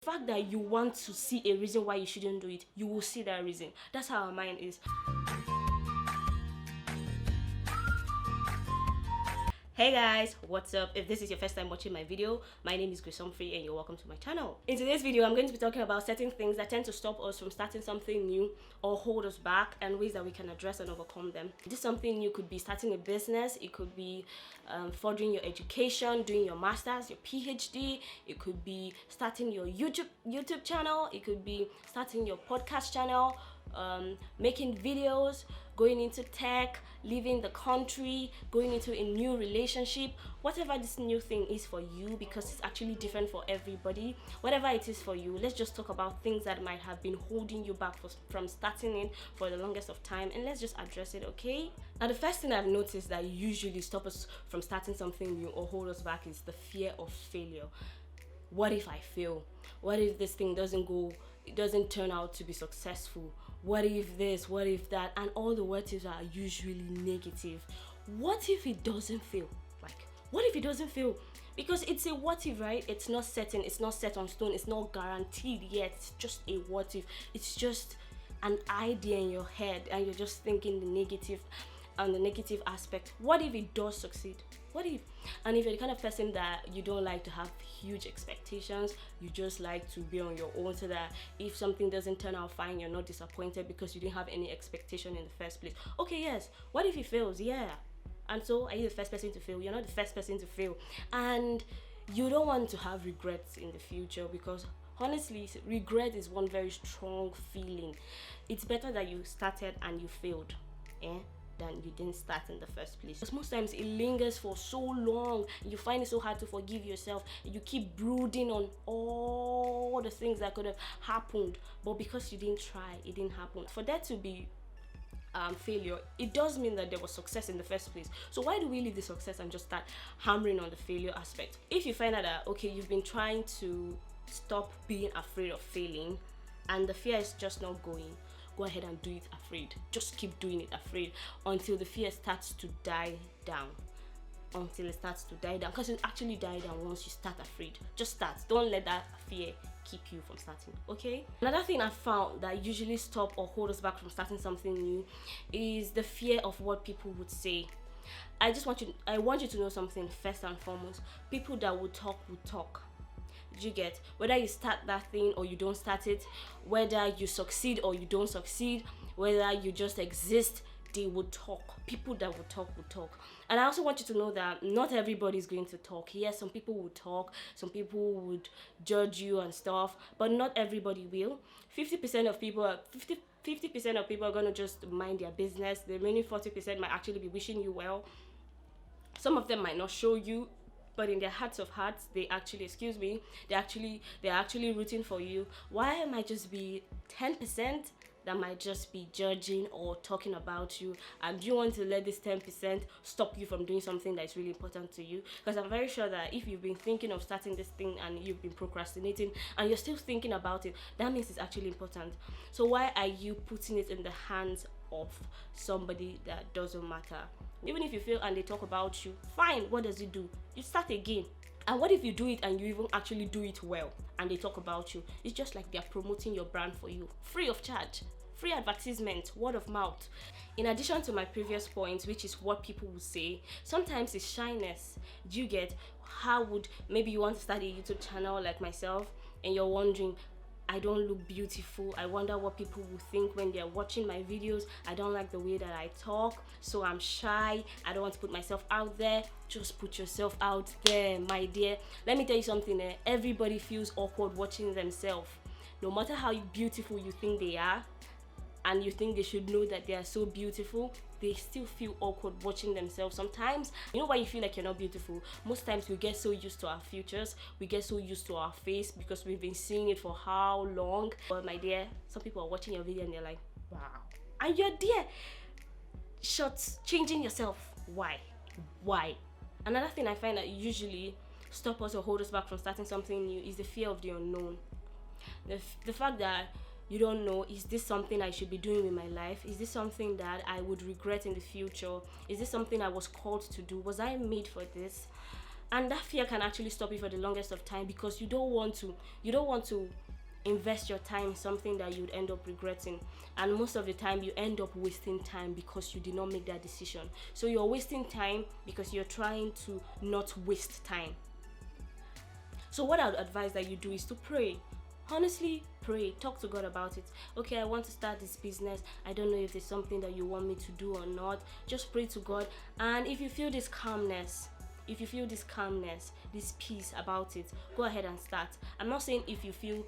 The fact that you want to see a reason why you shouldn't do it, you will see that reason. That's how our mind is. Hey guys, what's up? If this is your first time watching my video, my name is Grace Humphrey and you're welcome to my channel. In today's video, I'm going to be talking about certain things that tend to stop us from starting something new or hold us back, and ways that we can address and overcome them. This something new could be starting a business, it could be furthering your education, doing your master's, your PhD, it could be starting your YouTube channel, it could be starting your podcast channel, making videos, going into tech, leaving the country, going into a new relationship, whatever this new thing is for you, because it's actually different for everybody. Whatever it is for you, let's just talk about things that might have been holding you back from starting it for the longest of time, and let's just address it, okay? Now, the first thing I've noticed that usually stops us from starting something new or hold us back is the fear of failure. What if I fail? What if this thing it doesn't turn out to be successful? What if this, what if that? And all the what ifs are usually negative. What if it doesn't fail? What if it doesn't fail? Because it's a what if, right? It's not certain, it's not set on stone, it's not guaranteed yet. It's just a what if. It's just an idea in your head and you're just thinking the negative aspect. What if it does succeed? What if? And if you're the kind of person that you don't like to have huge expectations, you just like to be on your own, so that if something doesn't turn out fine, you're not disappointed because you didn't have any expectation in the first place. Okay, yes, what if it fails? Yeah. And so, are you the first person to fail? You're not the first person to fail. And you don't want to have regrets in the future, because honestly, regret is one very strong feeling. It's better that you started and you failed, than you didn't start in the first place. Because most times it lingers for so long, you find it so hard to forgive yourself. You keep brooding on all the things that could have happened, but because you didn't try, it didn't happen. For there to be failure, it does mean that there was success in the first place. So why do we leave the success and just start hammering on the failure aspect? If you find out that, okay, you've been trying to stop being afraid of failing and the fear is just not going, go ahead and do it afraid. Just keep doing it afraid until the fear starts to die down. Because it actually die down once you start afraid. Just start. Don't let that fear keep you from starting, okay? Another thing I found that usually stop or hold us back from starting something new is the fear of what people would say. I want you to know something first and foremost. People that would talk. You get, whether you start that thing or you don't start it, whether you succeed or you don't succeed, whether you just exist, they would talk. People that would talk. And I also want you to know that not everybody is going to talk. Yes, some people would talk, some people would judge you and stuff, but not everybody will. 50% of people are going to just mind their business. The remaining 40% might actually be wishing you well. Some of them might not show you, but in their hearts of hearts, they're actually rooting for you. Why might just be 10% that might just be judging or talking about you, and you want to let this 10% stop you from doing something that is really important to you? Because I'm very sure that if you've been thinking of starting this thing and you've been procrastinating and you're still thinking about it, that means it's actually important. So why are you putting it in the hands of somebody that doesn't matter? Even if you fail and they talk about you, fine, what does it do? You start again. And what if you do it and you even actually do it well and they talk about you? It's just like they're promoting your brand for you, free of charge, free advertisement, word of mouth. In addition to my previous points, which is what people will say, sometimes it's shyness. Do you get? Maybe you want to start a YouTube channel like myself and you're wondering, I don't look beautiful. I wonder what people will think when they're watching my videos. I don't like the way that I talk, so I'm shy. I don't want to put myself out there. Just put yourself out there, my dear. Let me tell you something. Everybody feels awkward watching themselves. No matter how beautiful you think they are, and you think they should know that they are so beautiful, they still feel awkward watching themselves sometimes. You know why you feel like you're not beautiful? Most times we get so used to our features, we get so used to our face because we've been seeing it for how long. But my dear, some people are watching your video and they're like, wow. And you're there, changing yourself. Why? Another thing I find that usually stop us or hold us back from starting something new is the fear of the unknown. The fact that you don't know, is this something I should be doing with my life? Is this something that I would regret in the future? Is this something I was called to do? Was I made for this? and that fear can actually stop you for the longest of time, because you don't want to invest your time in something that you'd end up regretting. And most of the time you end up wasting time because you did not make that decision. So you're wasting time because you're trying to not waste time. So what I would advise that you do is to pray. Honestly, pray. Talk to God about it. Okay, I want to start this business. I don't know if there's something that you want me to do or not. Just pray to God. And if you feel this calmness, this peace about it, go ahead and start. I'm not saying if you feel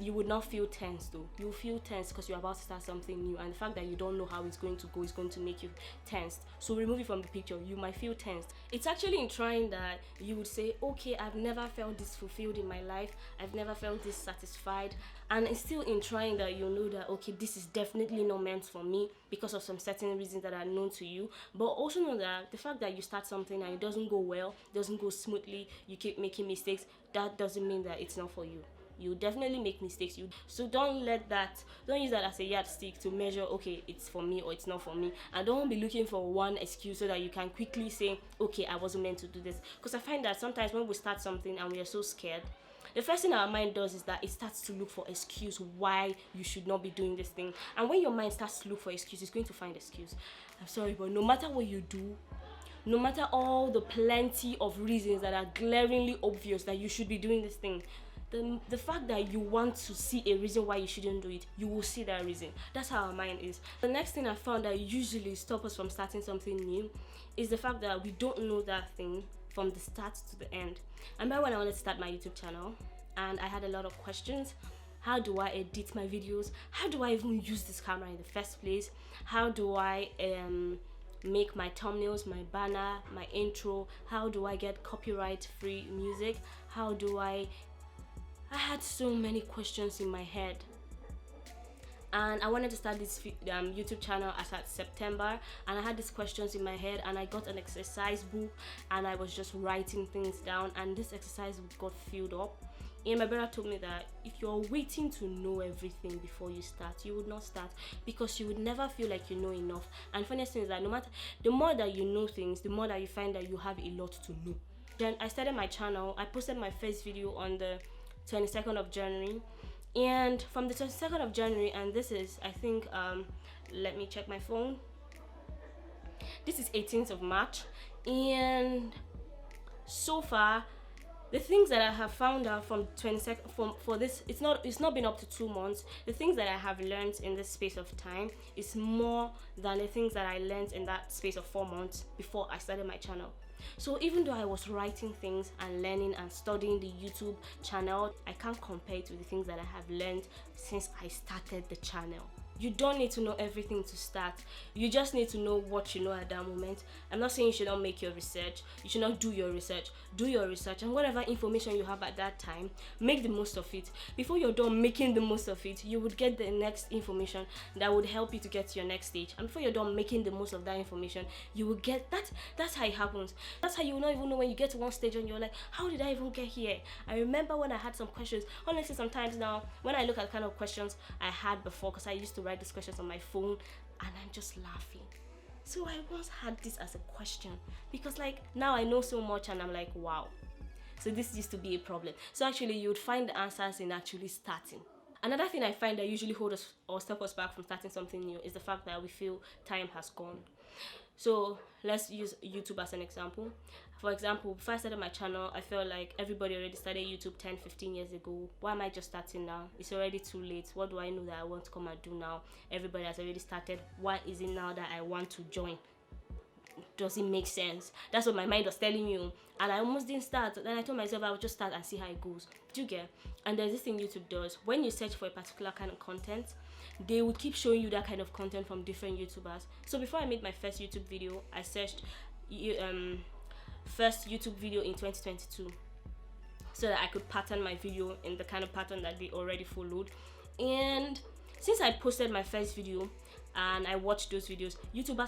you would not feel tense though. You'll feel tense because you're about to start something new, and the fact that you don't know how it's going to go is going to make you tensed. So remove it from the picture. You might feel tensed. It's actually in trying that you would say, okay, I've never felt this fulfilled in my life, I've never felt this satisfied. And it's still in trying that you'll know that, okay, this is definitely not meant for me because of some certain reasons that are known to you. But also know that the fact that you start something and it doesn't go well, doesn't go smoothly, you keep making mistakes, that doesn't mean that it's not for you. You definitely make mistakes. So don't use that as a yardstick to measure, okay, it's for me or it's not for me. And don't be looking for one excuse so that you can quickly say, okay, I wasn't meant to do this. Because I find that sometimes when we start something and we are so scared, the first thing our mind does is that it starts to look for excuse why you should not be doing this thing. And when your mind starts to look for excuse, it's going to find excuse. I'm sorry, but no matter what you do, no matter all the plenty of reasons that are glaringly obvious that you should be doing this thing, the fact that you want to see a reason why you shouldn't do it, you will see that reason. That's how our mind is. The next thing I found that usually stops us from starting something new is the fact that we don't know that thing from the start to the end. I remember when I wanted to start my YouTube channel and I had a lot of questions. How do I edit my videos? How do I even use this camera in the first place? How do I make my thumbnails, my banner, my intro? How do I get copyright-free music? How do I had so many questions in my head, and I wanted to start this YouTube channel as at September, and I had these questions in my head, and I got an exercise book and I was just writing things down, and this exercise book got filled up. And my brother told me that if you're waiting to know everything before you start, you would not start, because you would never feel like you know enough. And funny thing is that no matter, the more that you know things, the more that you find that you have a lot to know. Then I started my channel. I posted my first video on the 22nd of January, and from the 22nd of January, and this is, I think, let me check my phone, this is 18th of March, and so far the things that I have found out from 22nd for this, it's not been up to 2 months. The things that I have learned in this space of time is more than the things that I learned in that space of 4 months before I started my channel. So even though I was writing things and learning and studying the YouTube channel, I can't compare it with the things that I have learned since I started the channel. You don't need to know everything to start. You just need to know what you know at that moment. I'm not saying you should not make your research. You should not do your research. Do your research, and whatever information you have at that time, make the most of it. Before you're done making the most of it, you would get the next information that would help you to get to your next stage. And before you're done making the most of that information, you will get that. That's how it happens. That's how you will not even know when you get to one stage and you're like, how did I even get here? I remember when I had some questions. Honestly, sometimes now, when I look at the kind of questions I had before, because I used to write these questions on my phone, and I'm just laughing. So I once had this as a question, because like now I know so much and I'm like, wow. So this used to be a problem. So actually you would find the answers in actually starting. Another thing I find that usually hold us or stop us back from starting something new is the fact that we feel time has gone. So let's use YouTube as an example. For example, before I started my channel, I felt like everybody already started YouTube 10-15 years ago. Why am I just starting now? It's already too late. What do I know that I want to come and do now? Everybody has already started. Why is it now that I want to join? Does it make sense? That's what my mind was telling you. And I almost didn't start. Then I told myself I would just start and see how it goes. Do you get? And there's this thing YouTube does. When you search for a particular kind of content, they will keep showing you that kind of content from different YouTubers. So before I made my first YouTube video, I searched first YouTube video in 2022, so that I could pattern my video in the kind of pattern that they already followed. And since I posted my first video and I watched those videos, YouTube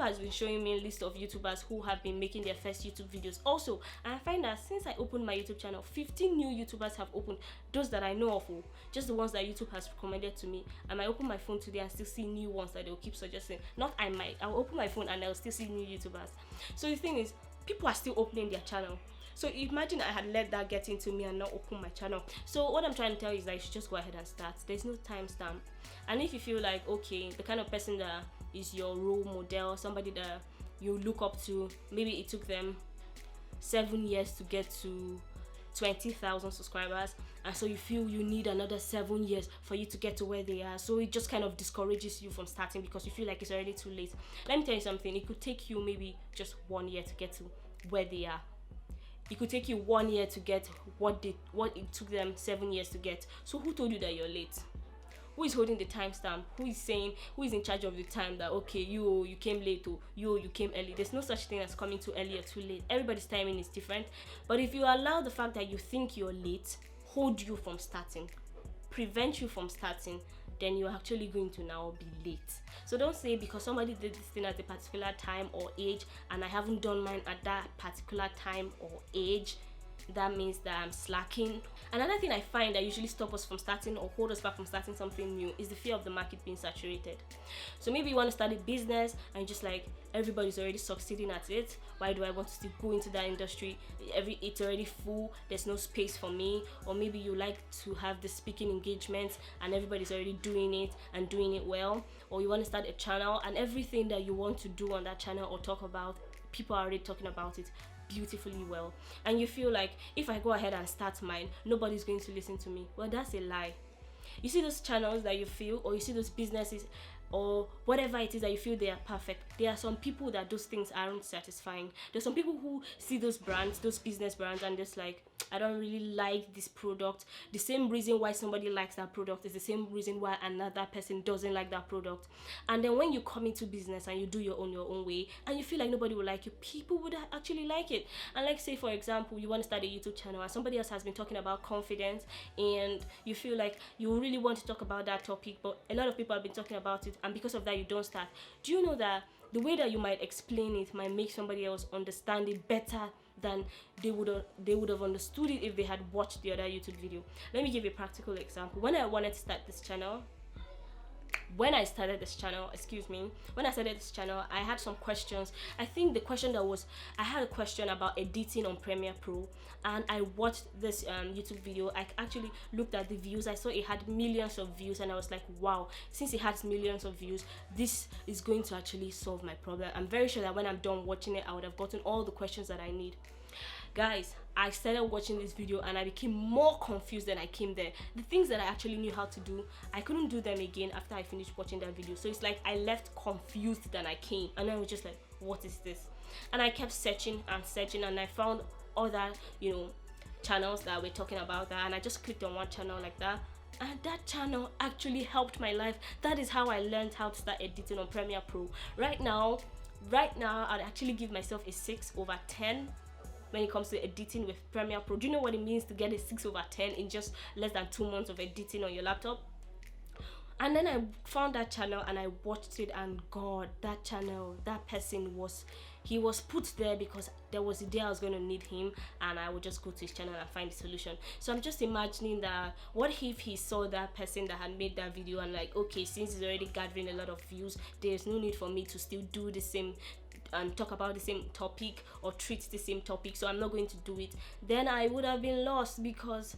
has been showing me a list of YouTubers who have been making their first YouTube videos also. And I find that since I opened my YouTube channel, 15 new YouTubers have opened, those that I know of, just the ones that YouTube has recommended to me. I might open my phone today and still see new ones that they'll keep suggesting. I'll open my phone and I'll still see new YouTubers. So the thing is, people are still opening their channel. So imagine I had let that get into me and not open my channel. So what I'm trying to tell you is that you should just go ahead and start. There's no timestamp. And if you feel like, okay, the kind of person that is your role model, somebody that you look up to, maybe it took them 7 years to get to 20,000 subscribers, and so you feel you need another 7 years for you to get to where they are, so it just kind of discourages you from starting because you feel like it's already too late. Let me tell you something, it could take you maybe just 1 year to get to where they are. It could take you 1 year to get what it took them 7 years to get. So who told you that you're late? Who is holding the timestamp? Who is in charge of the time that, okay, you came late, or you came early? There's no such thing as coming too early or too late. Everybody's timing is different. But if you allow the fact that you think you're late hold you from starting, prevent you from starting, then you're actually going to now be late. So don't say because somebody did this thing at a particular time or age and I haven't done mine at that particular time or age, that means that I'm slacking. Another thing I find that usually stop us from starting or hold us back from starting something new is the fear of the market being saturated. So maybe you want to start a business and just like everybody's already succeeding at it, why do I want to still go into that industry? It's already full, there's no space for me. Or maybe you like to have the speaking engagements and everybody's already doing it and doing it well. Or you want to start a channel and everything that you want to do on that channel or talk about, people are already talking about it beautifully well, and you feel like if I go ahead and start mine, nobody's going to listen to me. Well, that's a lie. You see those channels that you feel, or you see those businesses or whatever it is that you feel they are perfect, there are some people that those things aren't satisfying. There's some people who see those brands, those business brands, and just like, I don't really like this product. The same reason why somebody likes that product is the same reason why another person doesn't like that product. And then when you come into business and you do your own way and you feel like nobody will like you, people would actually like it. And like, say for example, you want to start a YouTube channel and somebody else has been talking about confidence and you feel like you really want to talk about that topic, but a lot of people have been talking about it, and because of that you don't start. Do you know that the way that you might explain it might make somebody else understand it better than they would have understood it if they had watched the other YouTube video? Let me give you a practical example. When I started this channel, I had some questions. I think the question I had a question about editing on Premiere Pro, and I watched this YouTube video. I actually looked at the views. I saw it had millions of views, and I was like, wow, since it has millions of views, this is going to actually solve my problem. I'm very sure that when I'm done watching it, I would have gotten all the questions that I need. Guys, I started watching this video and I became more confused than I came there. The things that I actually knew how to do, I couldn't do them again after I finished watching that video. So it's like I left confused than I came, and I was just like, what is this? And I kept searching and I found other, channels that were talking about that, and I just clicked on one channel like that, and that channel actually helped my life. That is how I learned how to start editing on Premiere Pro. Right now I'd actually give myself a 6/10 when it comes to editing with Premiere Pro. Do you know what it means to get a 6/10 in just less than 2 months of editing on your laptop? And then I found that channel and I watched it, and God, that channel, that person was put there because there was a day I was going to need him, and I would just go to his channel and find the solution. So I'm just imagining that, what if he saw that person that had made that video and like, okay, since he's already gathering a lot of views, there's no need for me to still do the same and talk about the same topic or treat the same topic, so I'm not going to do it. Then I would have been lost, because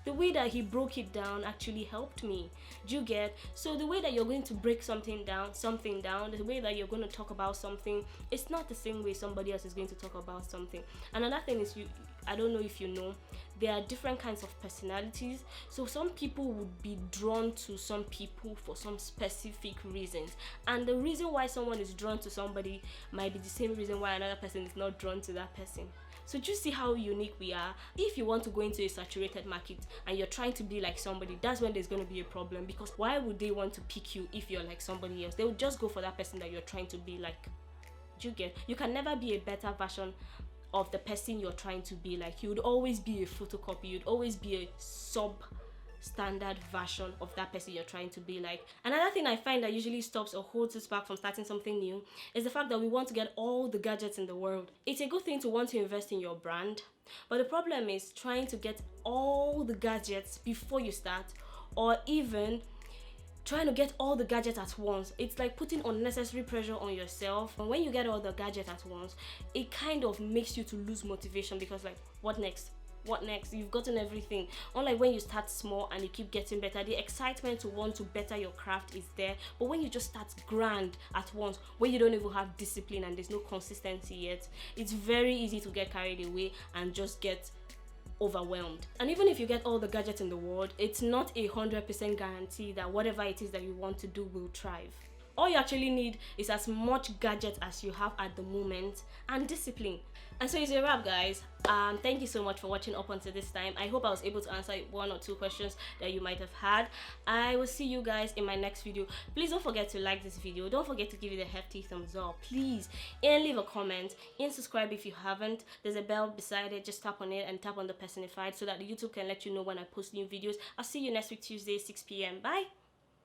the way that he broke it down actually helped me. Do you get? So the way that you're going to break something down, the way that you're going to talk about something, it's not the same way somebody else is going to talk about something. Another thing is, I don't know if you know, there are different kinds of personalities. So some people would be drawn to some people for some specific reasons, and the reason why someone is drawn to somebody might be the same reason why another person is not drawn to that person. So just see how unique we are. If you want to go into a saturated market and you're trying to be like somebody, that's when there's going to be a problem, because why would they want to pick you if you're like somebody else? They would just go for that person that you're trying to be like. Do you get? You can never be a better version of the person you're trying to be like. You would always be a photocopy. You'd always be a standard version of that person you're trying to be like. Another thing I find that usually stops or holds us back from starting something new is the fact that we want to get all the gadgets in the world. It's a good thing to want to invest in your brand, but the problem is trying to get all the gadgets before you start, or even trying to get all the gadgets at once. It's like putting unnecessary pressure on yourself, and when you get all the gadgets at once, it kind of makes you to lose motivation, because like, what next? What next? You've gotten everything. Unlike when you start small and you keep getting better, the excitement to want to better your craft is there. But when you just start grand at once, when you don't even have discipline and there's no consistency yet, it's very easy to get carried away and just get overwhelmed. And even if you get all the gadgets in the world, it's not 100% guarantee that whatever it is that you want to do will thrive. All you actually need is as much gadget as you have at the moment and discipline. And so it's a wrap, guys. Thank you so much for watching up until this time. I hope I was able to answer 1 or 2 questions that you might have had. I will see you guys in my next video. Please don't forget to like this video. Don't forget to give it a hefty thumbs up, please, and leave a comment and subscribe if you haven't. There's a bell beside it. Just tap on it and tap on the personified so that YouTube can let you know when I post new videos. I'll see you next week, Tuesday, 6 p.m. Bye.